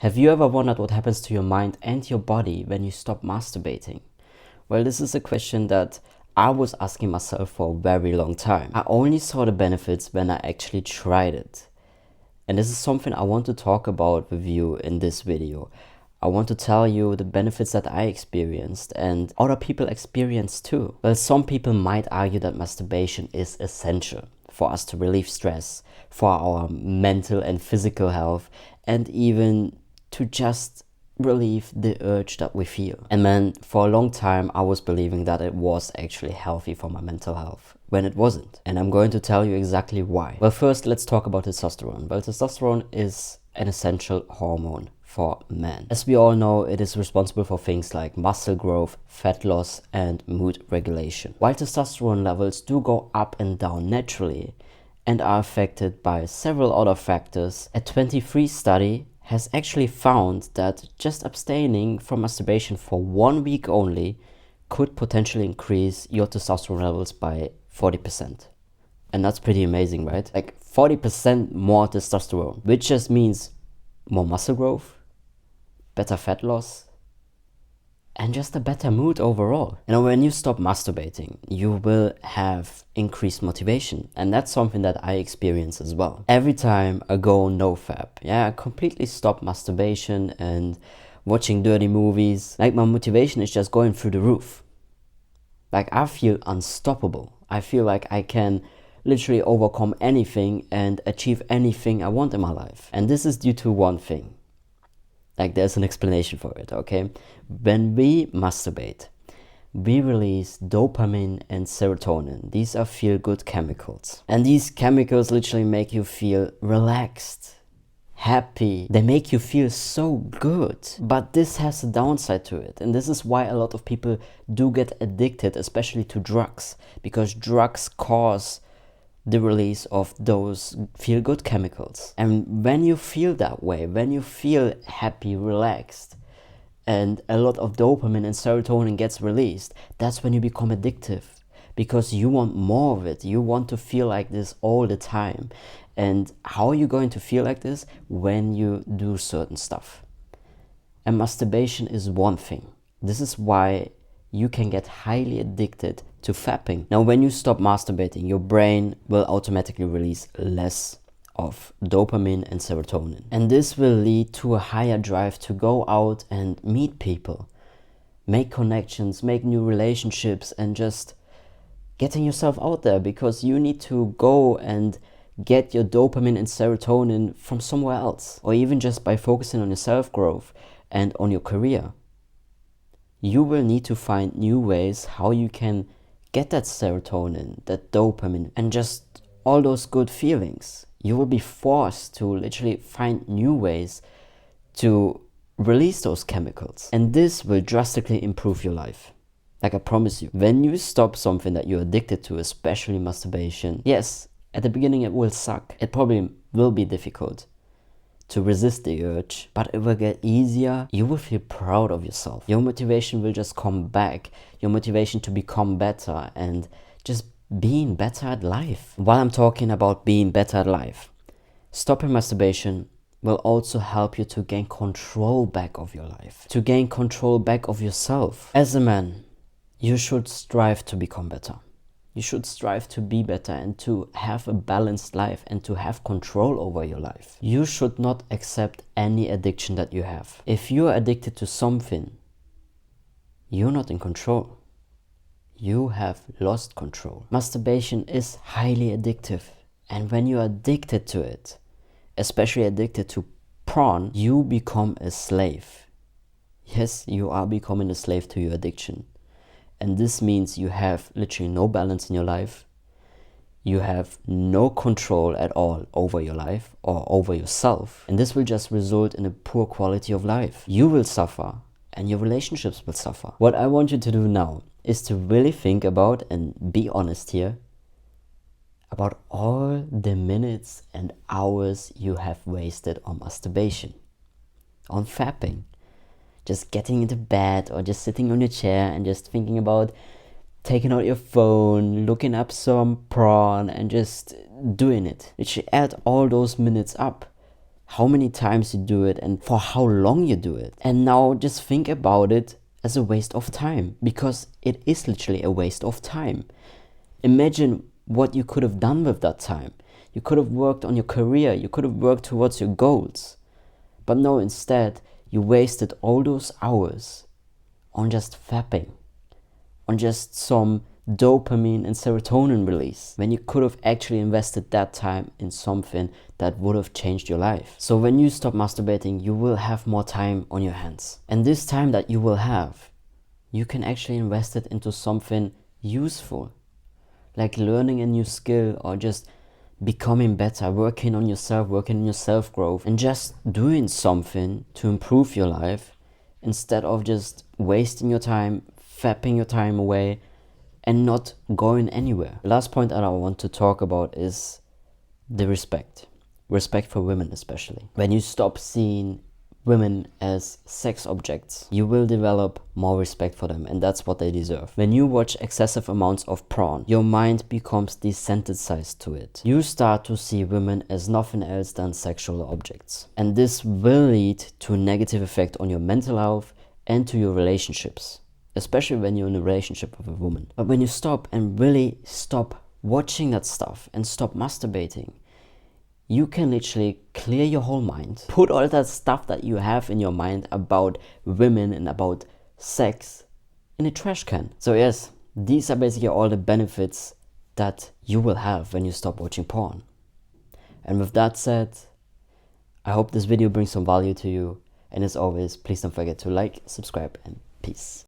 Have you ever wondered what happens to your mind and your body when you stop masturbating? Well, this is a question that I was asking myself for a very long time. I only saw the benefits when I actually tried it. And this is something I want to talk about with you in this video. I want to tell you the benefits that I experienced and other people experience too. Well, some people might argue that masturbation is essential for us to relieve stress, for our mental and physical health, and even to just relieve the urge that we feel. And man, for a long time I was believing that it was actually healthy for my mental health, when it wasn't. And I'm going to tell you exactly why. Well, first let's talk about testosterone. Well, testosterone is an essential hormone for men. As we all know, it is responsible for things like muscle growth, fat loss, and mood regulation. While testosterone levels do go up and down naturally and are affected by several other factors, a 23 study has actually found that just abstaining from masturbation for 1 week only could potentially increase your testosterone levels by 40%. And that's pretty amazing, right? Like 40% more testosterone, which just means more muscle growth, better fat loss, and just a better mood overall. You know, when you stop masturbating, you will have increased motivation. And that's something that I experience as well. Every time I go nofap, I completely stop masturbation and watching dirty movies. Like, my motivation is just going through the roof. Like, I feel unstoppable. I feel like I can literally overcome anything and achieve anything I want in my life. And this is due to one thing. Like, there's an explanation for it, okay? When we masturbate, we release dopamine and serotonin. These are feel-good chemicals. And these chemicals literally make you feel relaxed, happy. They make you feel so good. But this has a downside to it. And this is why a lot of people do get addicted, especially to drugs. Because drugs cause the release of those feel-good chemicals. And when you feel that way, when you feel happy, relaxed, and a lot of dopamine and serotonin gets released, that's when you become addictive, because you want more of it. You want to feel like this all the time. And how are you going to feel like this? When you do certain stuff. And masturbation is one thing. This is why you can get highly addicted to fapping. Now, when you stop masturbating, your brain will automatically release less of dopamine and serotonin. And this will lead to a higher drive to go out and meet people, make connections, make new relationships, and just getting yourself out there, because you need to go and get your dopamine and serotonin from somewhere else, or even just by focusing on your self-growth and on your career. You will need to find new ways how you can get that serotonin, that dopamine, and just all those good feelings. You will be forced to literally find new ways to release those chemicals. And this will drastically improve your life. Like, I promise you, when you stop something that you're addicted to, especially masturbation, yes, at the beginning it will suck. It probably will be difficult to resist the urge, but it will get easier. You will feel proud of yourself. Your motivation will just come back. Your motivation to become better and just being better at life. While I'm talking about being better at life, stopping masturbation will also help you to gain control back of your life, to gain control back of yourself. As a man, you should strive to become better. You should strive to be better and to have a balanced life and to have control over your life. You should not accept any addiction that you have. If you are addicted to something, you're not in control. You have lost control. Masturbation is highly addictive. And when you're addicted to it, especially addicted to porn, you become a slave. Yes, you are becoming a slave to your addiction. And this means you have literally no balance in your life. You have no control at all over your life or over yourself. And this will just result in a poor quality of life. You will suffer and your relationships will suffer. What I want you to do now is to really think about, and be honest here, about all the minutes and hours you have wasted on masturbation, on fapping. Just getting into bed or just sitting on your chair and just thinking about taking out your phone, looking up some porn and just doing it. Literally add all those minutes up. how many times you do it and for how long you do it. And now just think about it as a waste of time, because it is literally a waste of time. Imagine what you could have done with that time. You could have worked on your career, you could have worked towards your goals. But no, instead, you wasted all those hours on just fapping, on just some dopamine and serotonin release, when you could have actually invested that time in something that would have changed your life. So when you stop masturbating, you will have more time on your hands. And this time that you will have, you can actually invest it into something useful, like learning a new skill or just becoming better, working on yourself, working on your self-growth, and just doing something to improve your life instead of just wasting your time, fapping your time away, and not going anywhere. The last point that I want to talk about is the respect. Respect for women especially. When you stop seeing women as sex objects, you will develop more respect for them, and that's what they deserve. When you watch excessive amounts of porn, your mind becomes desensitized to it. You start to see women as nothing else than sexual objects. And this will lead to a negative effect on your mental health and to your relationships, especially when you're in a relationship with a woman. But when you stop and really stop watching that stuff and stop masturbating, you can literally clear your whole mind. Put all that stuff that you have in your mind about women and about sex in a trash can. So yes, these are basically all the benefits that you will have when you stop watching porn. And with that said, I hope this video brings some value to you. And as always, please don't forget to like, subscribe, and peace.